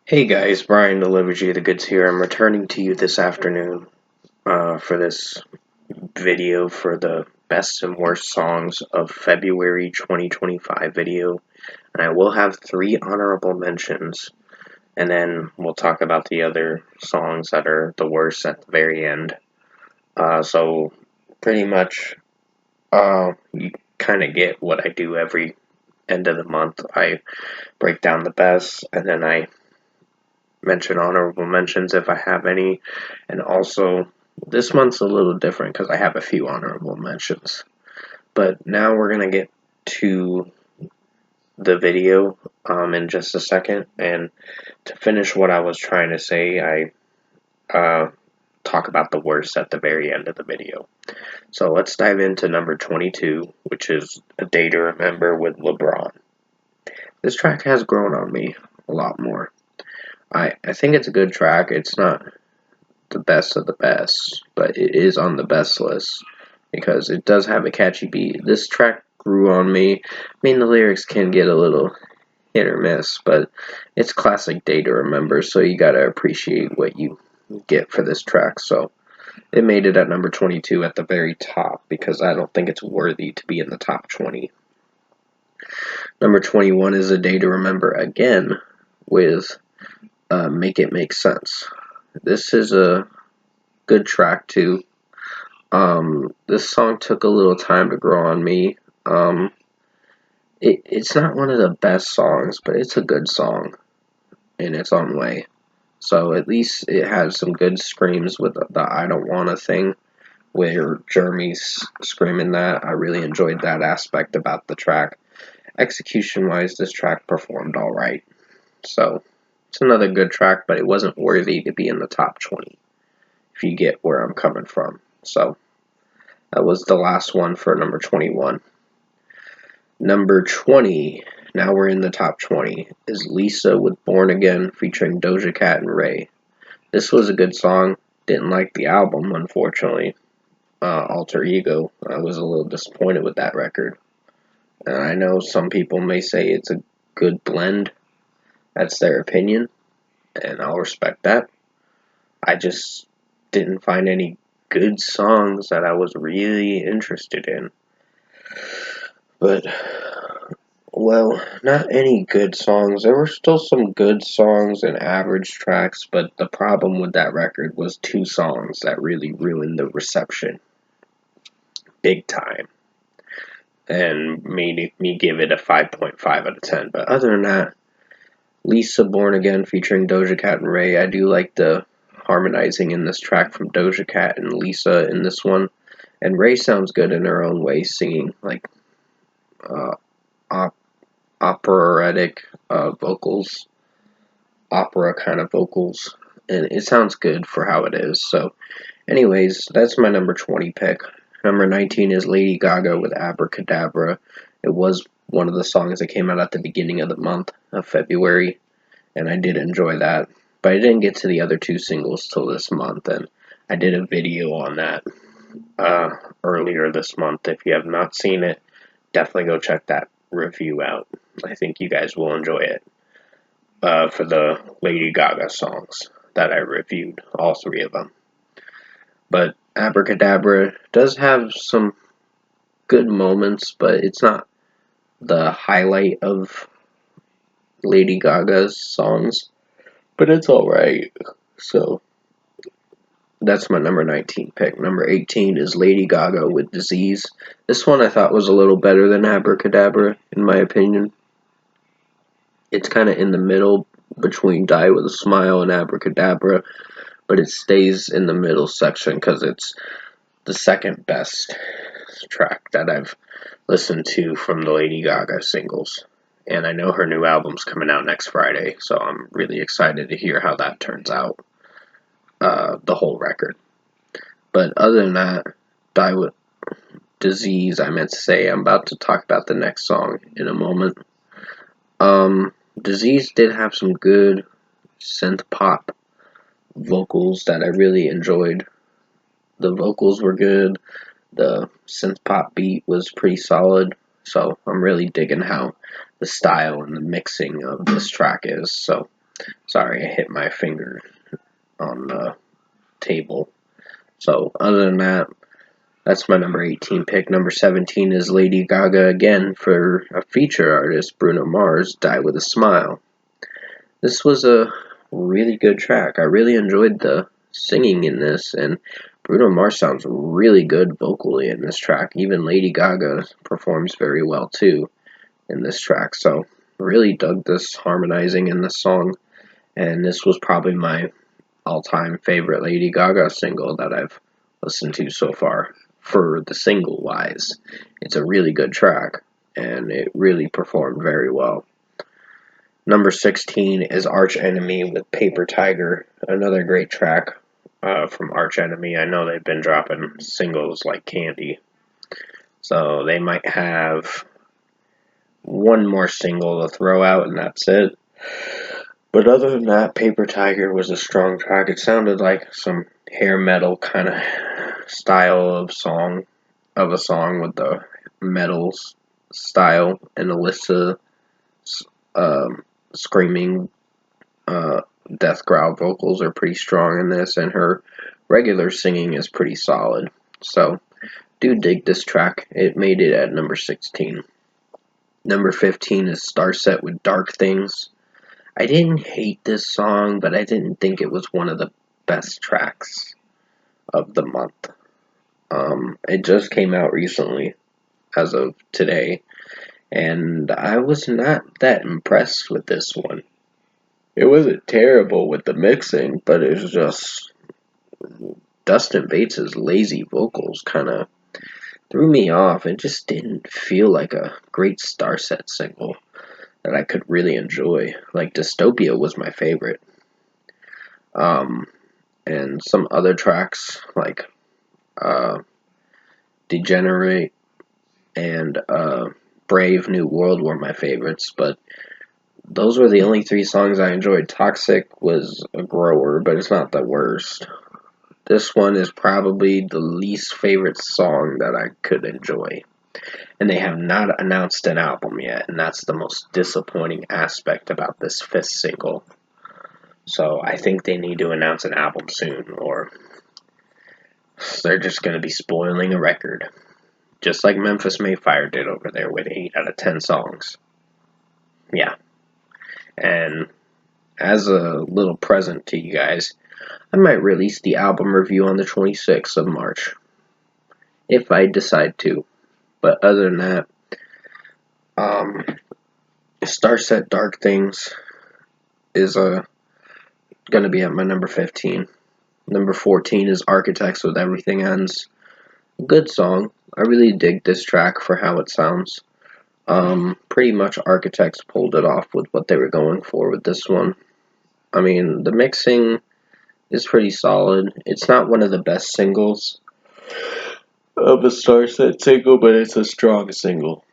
Hey guys, Brian Delivery the Goods here. I'm returning to you this afternoon for this video for the best and worst songs of February 2025 video. And I will have 3 honorable mentions, and then we'll talk about the other songs that are the worst at the very end. So pretty much you kind of get what I do every end of the month. I break down the best, and then I mention honorable mentions if I have any, and also this month's a little different because I have a few honorable mentions. But now we're gonna get to the video in just a second, and to finish what I was trying to say, I talk about the worst at the very end of the video. So let's dive into number 22, which is A Day to Remember with LeBron. This track has grown on me a lot more. I think it's a good track. It's not the best of the best, but it is on the best list because it does have a catchy beat. This track grew on me. I mean, the lyrics can get a little hit or miss, but it's classic Day to Remember, so you gotta appreciate what you get for this track. So it made it at number 22 at the very top because I don't think it's worthy to be in the top 20. Number 21 is A Day to Remember again with Make It Make Sense. This is a good track too. This song took a little time to grow on me. It's not one of the best songs, but it's a good song in its own way. So at least it has some good screams with the I Don't Wanna thing, where Jeremy's screaming that. I really enjoyed that aspect about the track. Execution wise, this track performed alright. So it's another good track, but it wasn't worthy to be in the top 20, if you get where I'm coming from. So that was the last one for number 21. Number 20, now we're in the top 20, is Lisa with Born Again featuring Doja Cat and Ray. This was a good song. Didn't like the album, unfortunately. Alter Ego. I was a little disappointed with that record. And I know some people may say it's a good blend. That's their opinion, and I'll respect that. I just didn't find any good songs that I was really interested in. But well, not any good songs. There were still some good songs and average tracks, but the problem with that record was 2 songs that really ruined the reception big time and made me give it a 5.5 out of 10. But other than that, Lisa Born Again featuring Doja Cat and Ray, I do like the harmonizing in this track from Doja Cat and Lisa in this one. And Ray sounds good in her own way, singing like uh, operatic vocals, opera kind of vocals, and it sounds good for how it is. So, anyways, that's my number 20 pick. Number 19 is Lady Gaga with Abracadabra. It was one of the songs that came out at the beginning of the month of February, and I did enjoy that. But I didn't get to the other 2 singles till this month, and I did a video on that uh, earlier this month. If you have not seen it, definitely go check that review out. I think you guys will enjoy it. For the Lady Gaga songs that I reviewed, all 3 of them. But Abracadabra does have some good moments, but it's not the highlight of Lady Gaga's songs. But it's alright. So that's my number 19 pick. Number 18 is Lady Gaga with Disease. This one I thought was a little better than Abracadabra, in my opinion. It's kind of in the middle between Die With A Smile and Abracadabra, but it stays in the middle section because it's the second best track that I've listened to from the Lady Gaga singles. And I know her new album's coming out next Friday, so I'm really excited to hear how that turns out, the whole record. But other than that, Die With Disease, I meant to say, I'm about to talk about the next song in a moment. Disease did have some good synth pop vocals that I really enjoyed. The vocals were good. The synth pop beat was pretty solid. So I'm really digging how the style and the mixing of this track is. So Sorry, I hit my finger on the table. So, other than that, that's my number 18 pick. Number 17 is Lady Gaga again for a feature artist, Bruno Mars, Die With a Smile. This was a really good track. I really enjoyed the singing in this, and Bruno Mars sounds really good vocally in this track. Even Lady Gaga performs very well too in this track. So, really dug this harmonizing in this song, and this was probably my all-time favorite Lady Gaga single that I've listened to so far. For the single wise, it's a really good track, and it really performed very well. Number 16 is Arch Enemy with Paper Tiger, another great track from Arch Enemy. I know they've been dropping singles like candy, so they might have one more single to throw out, and that's it. But other than that, Paper Tiger was a strong track. It sounded like some hair metal kind of style of a song with the metal style, and Alyssa screaming death growl vocals are pretty strong in this, and her regular singing is pretty solid. So, do dig this track. It made it at number 16. Number 15 is Starset with Dark Things. I didn't hate this song, but I didn't think it was one of the best tracks of the month. It just came out recently, as of today, and I was not that impressed with this one. It wasn't terrible with the mixing, but it was just Dustin Bates' lazy vocals kind of threw me off. It just didn't feel like a great Starset single that I could really enjoy. Like Dystopia was my favorite. And some other tracks like Degenerate and Brave New World were my favorites, but those were the only three songs I enjoyed. Toxic was a grower, but it's not the worst. This one is probably the least favorite song that I could enjoy. And they have not announced an album yet, and that's the most disappointing aspect about this fifth single. So I think they need to announce an album soon, or they're just going to be spoiling a record. Just like Memphis Mayfire did over there with 8 out of 10 songs. Yeah. And as a little present to you guys, I might release the album review on the 26th of March. If I decide to. But other than that, Starset Dark Things is going to be at my number 15. Number 14 is Architects with Everything Ends. Good song. I really dig this track for how it sounds. Pretty much Architects pulled it off with what they were going for with this one. I mean, the mixing is pretty solid. It's not one of the best singles of a Starset single, but it's a strong single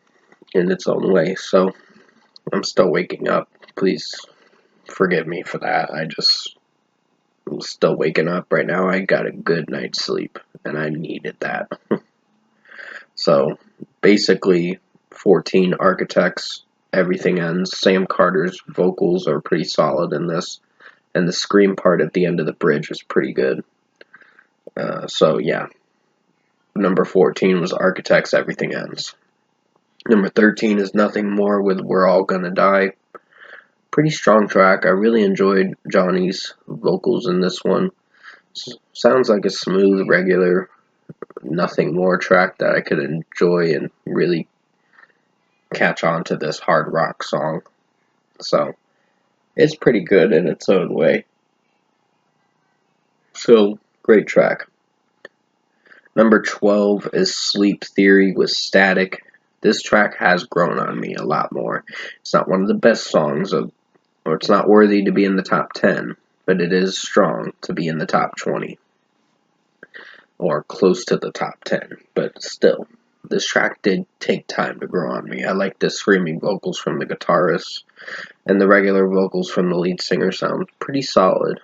in its own way. So, I'm still waking up. Please forgive me for that. I'm still waking up right now. I got a good night's sleep, and I needed that. So, basically, 14 Architects, Everything Ends. Sam Carter's vocals are pretty solid in this, and the scream part at the end of the bridge was pretty good. So, yeah. Number 14 was Architects, Everything Ends. Number 13 is Nothing More with We're All Gonna Die. Pretty strong track. I really enjoyed Johnny's vocals in this one. Sounds like a smooth, regular, Nothing More track that I could enjoy and really catch on to this hard rock song. So, it's pretty good in its own way. So, great track. Number 12 is Sleep Theory with Static. This track has grown on me a lot more. It's not one of the best songs or it's not worthy to be in the top 10, but it is strong to be in the top 20. Or close to the top 10, but still. This track did take time to grow on me. I like the screaming vocals from the guitarist, and the regular vocals from the lead singer sound pretty solid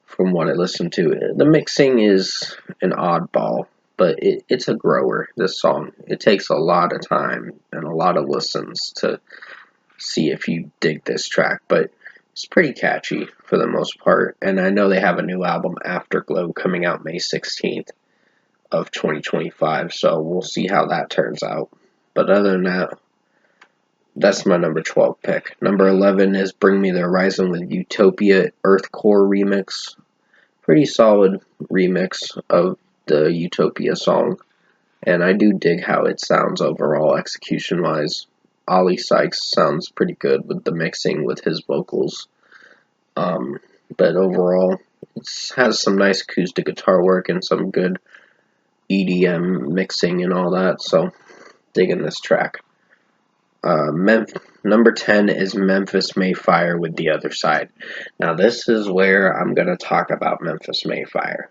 from what I listened to. The mixing is an oddball, but it's a grower, this song. It takes a lot of time and a lot of listens to see if you dig this track, but It's pretty catchy for the most part, and I know they have a new album, Afterglow, coming out May 16th of 2025, so we'll see how that turns out. But other than that, that's my number 12 pick. Number 11 is Bring Me the Horizon with Utopia Earthcore remix. Pretty solid remix of the Utopia song, and I do dig how it sounds overall, execution-wise. Ollie Sykes sounds pretty good with the mixing with his vocals. But overall, it has some nice acoustic guitar work and some good EDM mixing and all that, so digging this track. Number 10 is Memphis May Fire with The Other Side. Now, this is where I'm going to talk about Memphis May Fire.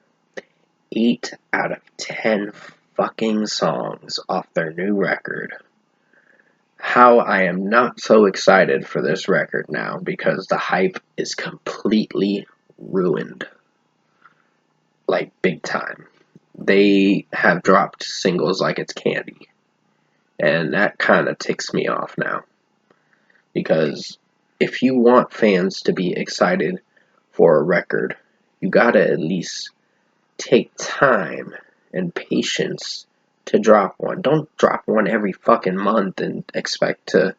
8 out of 10 fucking songs off their new record. How I am not so excited for this record now because the hype is completely ruined. Like, big time. They have dropped singles like it's candy. And that kind of ticks me off now. Because if you want fans to be excited for a record, you gotta at least take time and patience to drop one. Don't drop one every fucking month and expect to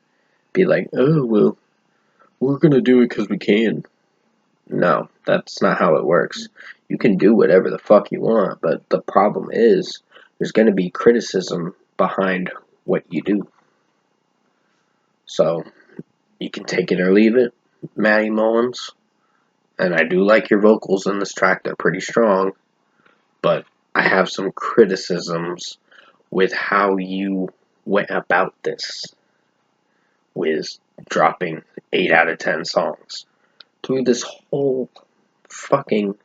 be like, oh, well, we're gonna do it because we can. No, that's not how it works. You can do whatever the fuck you want, but the problem is there's gonna be criticism behind what you do. So, you can take it or leave it, Matty Mullins. And I do like your vocals in this track, they're pretty strong. But I have some criticisms with how you went about this, with dropping 8 out of 10 songs through this whole fucking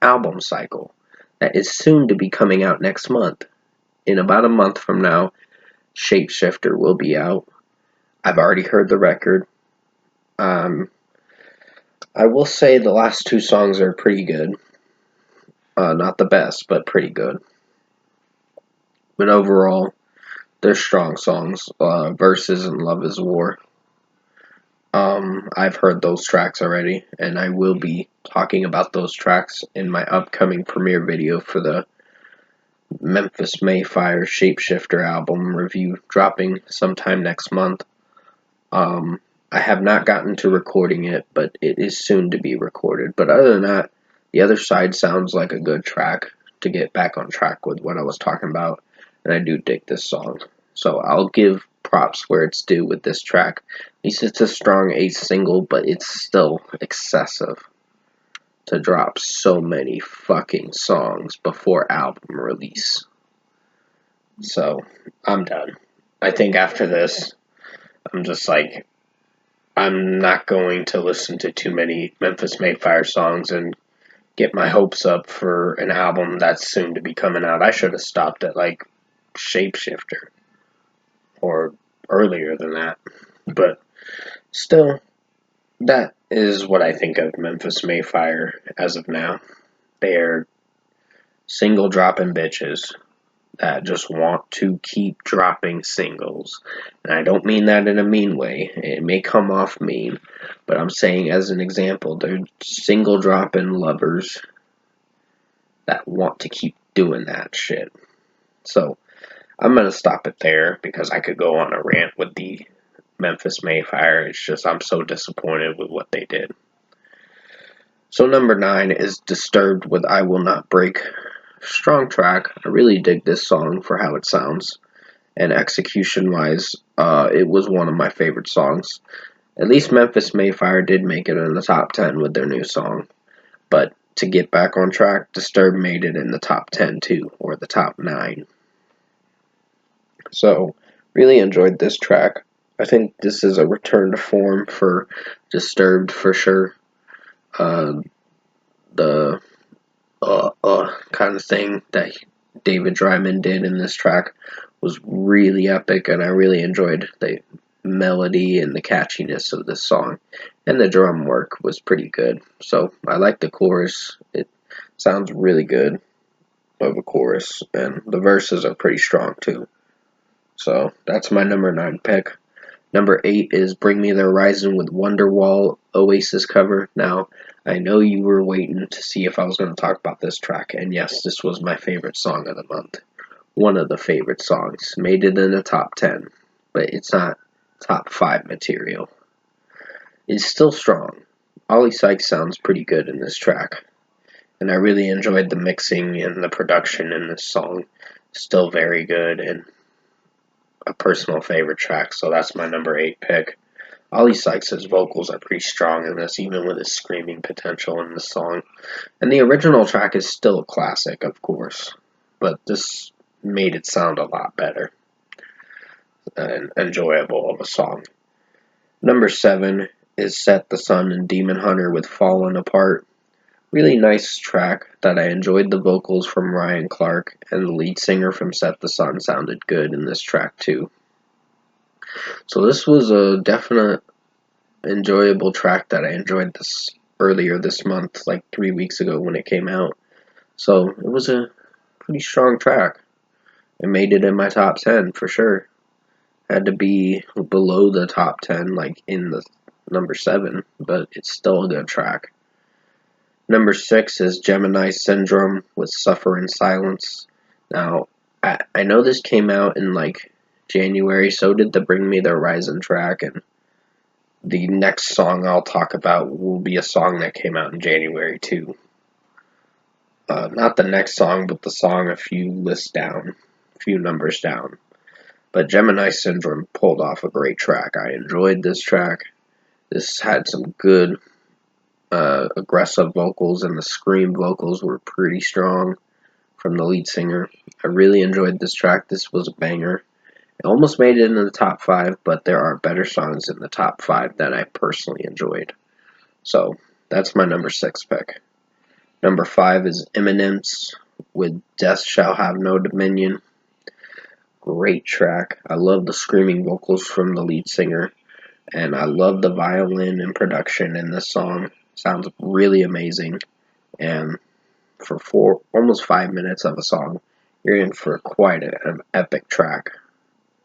album cycle that is soon to be coming out next month. In about a month from now, Shapeshifter will be out. I've already heard the record. I will say the last 2 songs are pretty good. Not the best, but pretty good. But overall, they're strong songs. Verses and Love is War. I've heard those tracks already, and I will be talking about those tracks in my upcoming premiere video for the Memphis May Fire Shapeshifter album review, dropping sometime next month. I have not gotten to recording it, but it is soon to be recorded. But other than that, The Other Side sounds like a good track to get back on track with what I was talking about, and I do dig this song. So I'll give props where it's due with this track. At least it's a strong 8th single, but it's still excessive to drop so many fucking songs before album release. So, I'm done. I think after this, I'm just like, I'm not going to listen to too many Memphis May Fire songs and get my hopes up for an album that's soon to be coming out. I should have stopped at, like, Shapeshifter. Or earlier than that. But still, that is what I think of Memphis May Fire as of now. They're single dropping bitches that just want to keep dropping singles. And I don't mean that in a mean way. It may come off mean, but I'm saying as an example, they're single dropping lovers that want to keep doing that shit. So, I'm going to stop it there because I could go on a rant with the Memphis May Fire. It's just I'm so disappointed with what they did. So number 9 is Disturbed with I Will Not Break. Strong track. I really dig this song for how it sounds. And execution-wise, it was one of my favorite songs. At least Memphis May Fire did make it in the top 10 with their new song. But to get back on track, Disturbed made it in the top 10 too, or the top 9. So, really enjoyed this track. I think this is a return to form for Disturbed for sure. The kind of thing that David Dryman did in this track was really epic, and I really enjoyed the melody and the catchiness of this song. And the drum work was pretty good. So, I like the chorus. It sounds really good of a chorus, and the verses are pretty strong too. So, that's my number 9 pick. Number 8 is Bring Me the Horizon with Wonderwall Oasis cover. Now, I know you were waiting to see if I was going to talk about this track, and yes, this was my favorite song of the month. One of the favorite songs. Made it in the top 10, but it's not top 5 material. It's still strong. Oli Sykes sounds pretty good in this track, and I really enjoyed the mixing and the production in this song. Still very good and a personal favorite track, so that's my number 8 pick. Oli Sykes' vocals are pretty strong in this, even with his screaming potential in this song. And the original track is still a classic, of course, but this made it sound a lot better and enjoyable of a song. Number 7 is Set the Sun and Demon Hunter with Fallen Apart. Really nice track that I enjoyed the vocals from Ryan Clark, and the lead singer from Set the Sun sounded good in this track too. So this was a definite enjoyable track that I enjoyed this earlier this month, like 3 weeks ago when it came out. So it was a pretty strong track. It made it in my top 10 for sure. Had to be below the top 10, like in the number 7, but it's still a good track. Number 6 is Gemini Syndrome with Suffer in Silence. Now, I know this came out in like January, so did the Bring Me the Horizon track, and the next song I'll talk about will be a song that came out in January too. Not the next song, but the song a few numbers down. But Gemini Syndrome pulled off a great track. I enjoyed this track. This had some good aggressive vocals, and the scream vocals were pretty strong from the lead singer. I really enjoyed this track. This was a banger. It almost made it into the top 5, but there are better songs in the top 5 that I personally enjoyed. So that's my number 6 pick. Number 5 is Eminence with Death Shall Have No Dominion. Great track. I love the screaming vocals from the lead singer, and I love the violin and production in this song. Sounds really amazing, and for almost 5 minutes of a song, you're in for quite an epic track.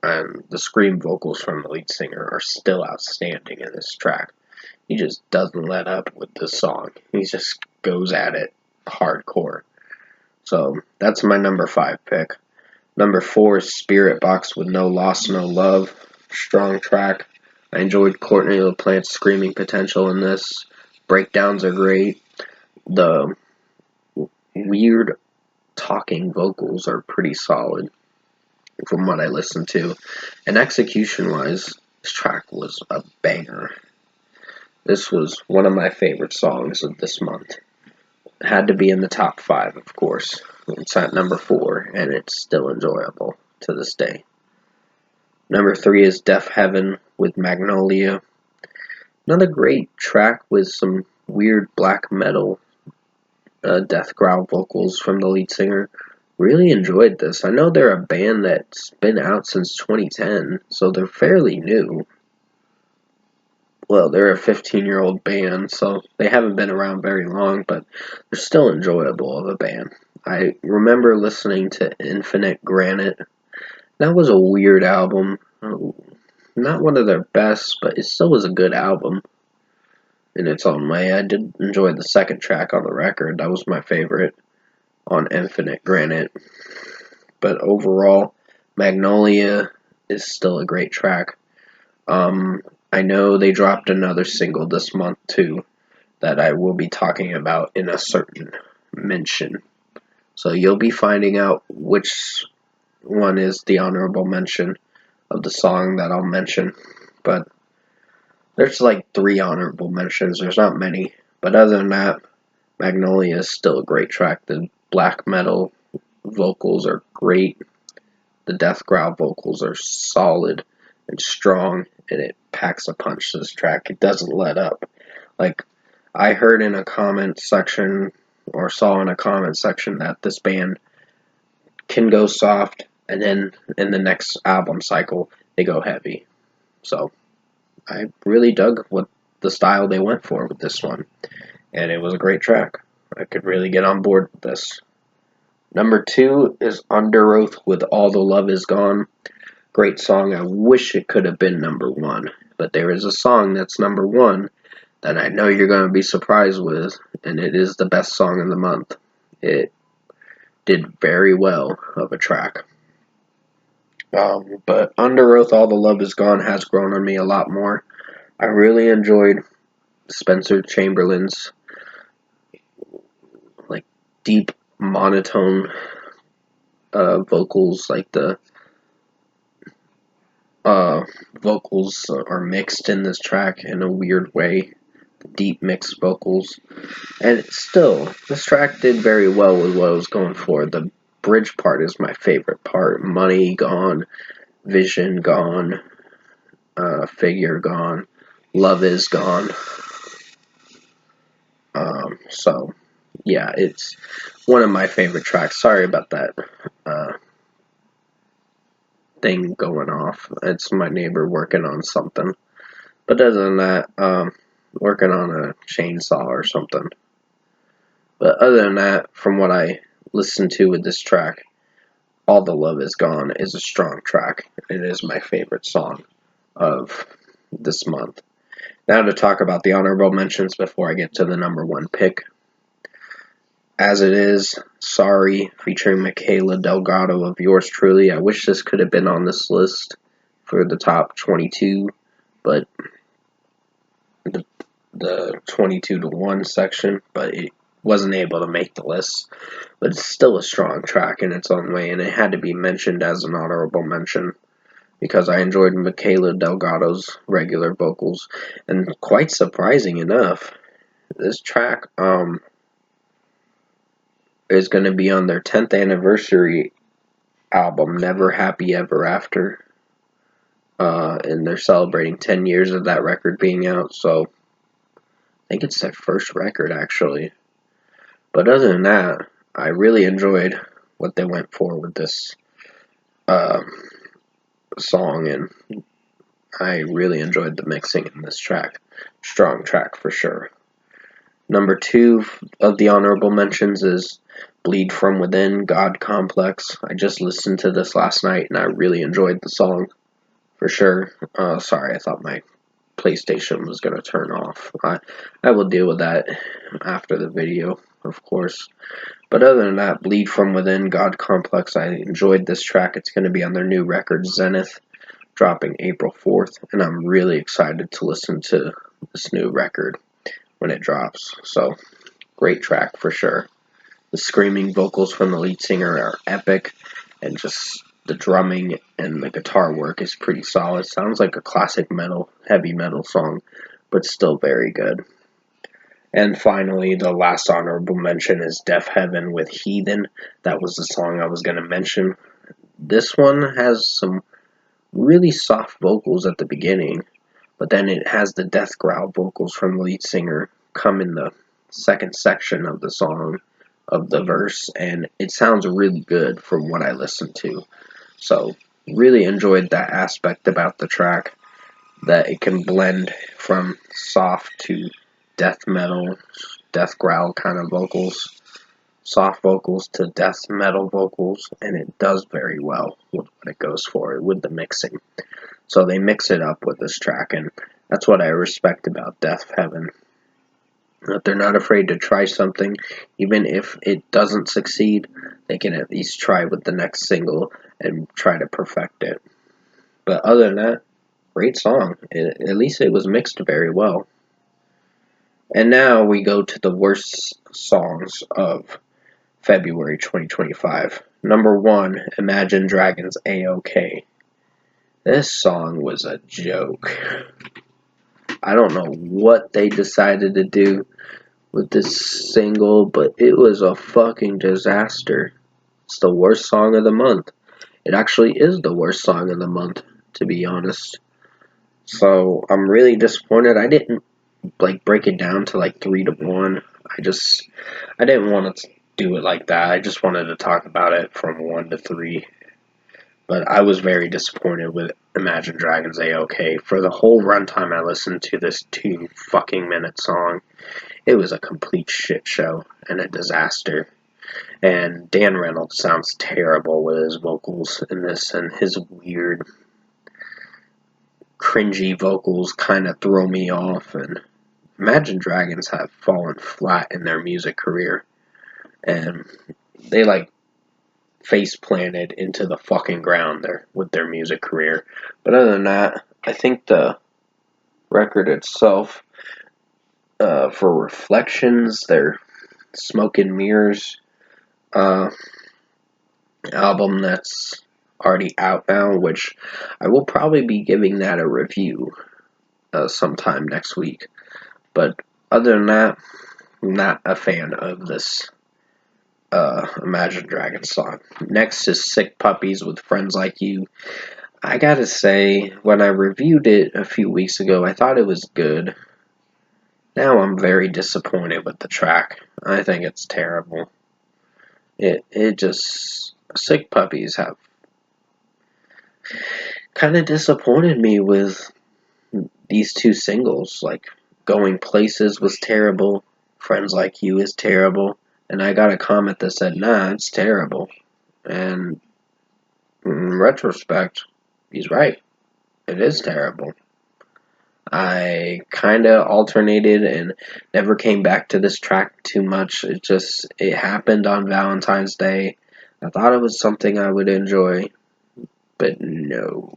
And the scream vocals from the lead singer are still outstanding in this track. He just doesn't let up with this song. He just goes at it hardcore. So that's my number 5 pick. Number 4 is Spiritbox with No Loss, No Love. Strong track. I enjoyed Courtney LaPlante's screaming potential in this. Breakdowns are great. The weird talking vocals are pretty solid from what I listened to. And execution-wise, this track was a banger. This was one of my favorite songs of this month. It had to be in the top 5, of course. It's at number 4, and it's still enjoyable to this day. Number 3 is Deaf Heaven with Magnolia. Another great track with some weird black metal death growl vocals from the lead singer. Really enjoyed this. I know they're a band that's been out since 2010, so they're fairly new. Well, they're a 15-year-old band, so they haven't been around very long, but they're still enjoyable of a band. I remember listening to Infinite Granite. That was a weird album. Not one of their best, but it still was a good album in its own way. I did enjoy the second track on the record. That was my favorite on Infinite Granite. But overall, Magnolia is still a great track. I know they dropped another single this month too that I will be talking about in a certain mention. So you'll be finding out which one is the honorable mention of the song that I'll mention. But there's like 3 honorable mentions. There's not many. But other than that, Magnolia is still a great track. The black metal vocals are great. The death growl vocals are solid and strong, and it packs a punch to this track. It doesn't let up. Like, I heard in a comment section, or saw in a comment section, that this band can go soft, and then in the next album cycle, they go heavy. So, I really dug what the style they went for with this one, and it was a great track. I could really get on board with this. Number 2 is Underoath with All the Love Is Gone. Great song. I wish it could have been number 1, but there is a song that's number 1 that I know you're going to be surprised with, and it is the best song of the month. It did very well of a track. But Under Oath, All the Love Is Gone has grown on me a lot more. I really enjoyed Spencer Chamberlain's like deep monotone vocals, like the vocals are mixed in this track in a weird way, deep mixed vocals. And still, this track did very well with what I was going for. The bridge part is my favorite part. Money gone, vision gone, figure gone, love is gone. So, yeah, it's one of my favorite tracks. Sorry about that thing going off. It's my neighbor working on something. But other than that, working on a chainsaw or something. But other than that, from what I listened to with this track, All the Love Is Gone is a strong track. It is my favorite song of this month. Now to talk about the honorable mentions before I get to the number one pick. As It Is, Sorry, featuring Michaela Delgado of yours truly. I wish this could have been on this list for the top 22, but the 22 to 1 section, but it wasn't able to make the list. But it's still a strong track in its own way, and it had to be mentioned as an honorable mention because I enjoyed Michaela Delgado's regular vocals, and quite surprising enough, this track is going to be on their 10th anniversary album, Never Happy Ever After, and they're celebrating 10 years of that record being out, so I think it's their first record actually. But other than that, I really enjoyed what they went for with this song, and I really enjoyed the mixing in this track. Strong track for sure. Number 2 of the honorable mentions is Bleed From Within, God Complex. I just listened to this last night and I really enjoyed the song for sure. Sorry, I thought my PlayStation was going to turn off. I will deal with that after the video, of course. But other than that, Bleed From Within, God Complex, I enjoyed this track. It's going to be on their new record, Zenith, dropping April 4th, and I'm really excited to listen to this new record when it drops. So, great track for sure. The screaming vocals from the lead singer are epic, and just the drumming and the guitar work is pretty solid. Sounds like a classic metal, heavy metal song, but still very good. And finally, the last honorable mention is Deafheaven with Heathen. That was the song I was going to mention. This one has some really soft vocals at the beginning, but then it has the death growl vocals from the lead singer come in the second section of the song, of the verse, and it sounds really good from what I listened to. So, really enjoyed that aspect about the track, that it can blend from soft to death metal, death growl kind of vocals, soft vocals to death metal vocals, and it does very well with what it goes for, with the mixing. So they mix it up with this track, and that's what I respect about Deafheaven. That they're not afraid to try something, even if it doesn't succeed, they can at least try with the next single and try to perfect it. But other than that, great song. At least it was mixed very well. And now we go to the worst songs of February 2025. Number 1, Imagine Dragons A-OK. This song was a joke. I don't know what they decided to do with this single, but it was a fucking disaster. It's the worst song of the month. It actually is the worst song of the month, to be honest. So I'm really disappointed. I didn't break it down to 3 to 1. I didn't want to do it like that. I just wanted to talk about it from 1 to 3. But I was very disappointed with Imagine Dragons A-OK. For the whole runtime I listened to this 2 fucking minute song, it was a complete shit show and a disaster. And Dan Reynolds sounds terrible with his vocals in this, and his weird, cringy vocals kind of throw me off, and Imagine Dragons have fallen flat in their music career, and they like face planted into the fucking ground there with their music career. But other than that, I think the record itself, for Reflections, their Smoke and Mirrors album that's already out now, which I will probably be giving that a review sometime next week. But other than that, I'm not a fan of this Imagine Dragons song. Next is Sick Puppies with Friends Like You. I gotta say, when I reviewed it a few weeks ago, I thought it was good. Now I'm very disappointed with the track. I think it's terrible. It just Sick Puppies have kind of disappointed me with these two singles. Like Going Places was terrible, Friends Like You is terrible, and I got a comment that said, "Nah, it's terrible." And in retrospect, he's right. It is terrible. I kind of alternated and never came back to this track too much. It happened on Valentine's Day. I thought it was something I would enjoy, but no.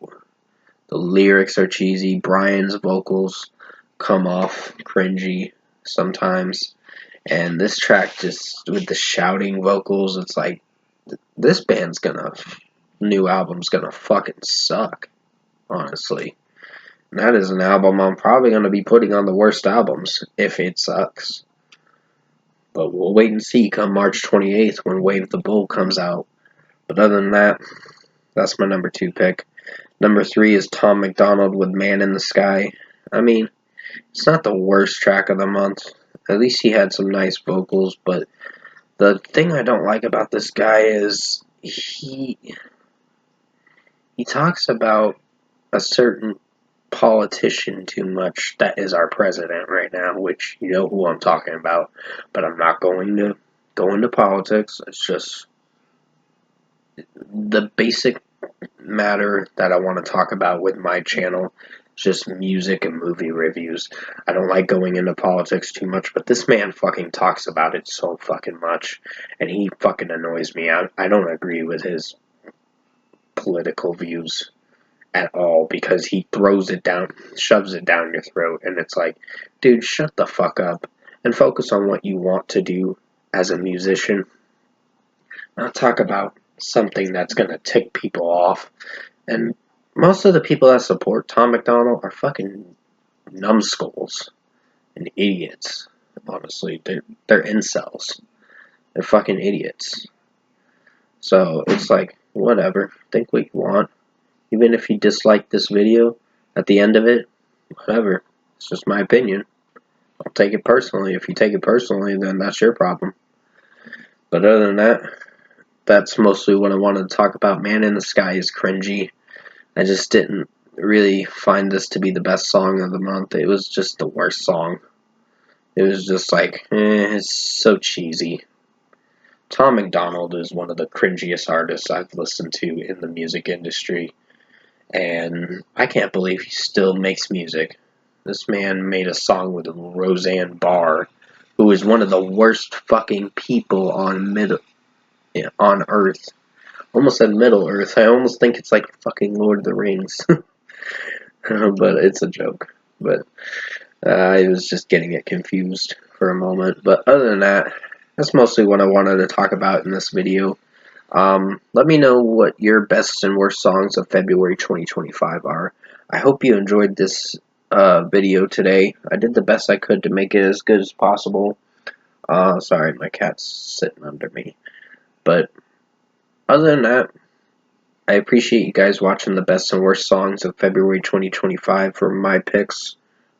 The lyrics are cheesy. Brian's vocals come off cringy sometimes. And this track, just with the shouting vocals, it's like, this new album's gonna fucking suck, honestly. And that is an album I'm probably gonna be putting on the worst albums, if it sucks. But we'll wait and see come March 28th when Wave the Bull comes out. But other than that, that's my number 2 pick. Number 3 is Tom MacDonald with Man in the Sky. I mean, it's not the worst track of the month. At least he had some nice vocals, but the thing I don't like about this guy is he talks about a certain politician too much that is our president right now, which you know who I'm talking about, but I'm not going to go into politics. It's just the basic matter that I want to talk about with my channel. Just music and movie reviews. I don't like going into politics too much, but this man fucking talks about it so fucking much, and he fucking annoys me. I don't agree with his political views at all, because he throws it down, shoves it down your throat, and it's like, dude, shut the fuck up and focus on what you want to do as a musician. Not talk about something that's gonna tick people off. And most of the people that support Tom MacDonald are fucking numbskulls and idiots. Honestly, they're incels. They're fucking idiots. So it's like, whatever, think what you want. Even if you dislike this video, at the end of it, whatever. It's just my opinion. I'll take it personally. If you take it personally, then that's your problem. But other than that, that's mostly what I wanted to talk about. Man in the Sky is cringy. I just didn't really find this to be the best song of the month. It was just the worst song. It was just like, it's so cheesy. Tom MacDonald is one of the cringiest artists I've listened to in the music industry. And I can't believe he still makes music. This man made a song with Roseanne Barr, who is one of the worst fucking people on Earth. Almost said Middle Earth. I almost think it's like fucking Lord of the Rings. But it's a joke. But I was just getting it confused for a moment. But other than that, that's mostly what I wanted to talk about in this video. Let me know what your best and worst songs of February 2025 are. I hope you enjoyed this video today. I did the best I could to make it as good as possible. Sorry, my cat's sitting under me. But other than that, I appreciate you guys watching the best and worst songs of February 2025 for my picks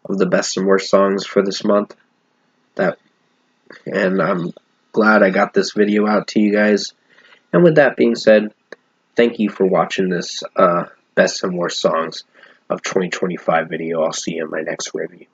of the best and worst songs for this month. And I'm glad I got this video out to you guys. And with that being said, thank you for watching this best and worst songs of 2025 video. I'll see you in my next review.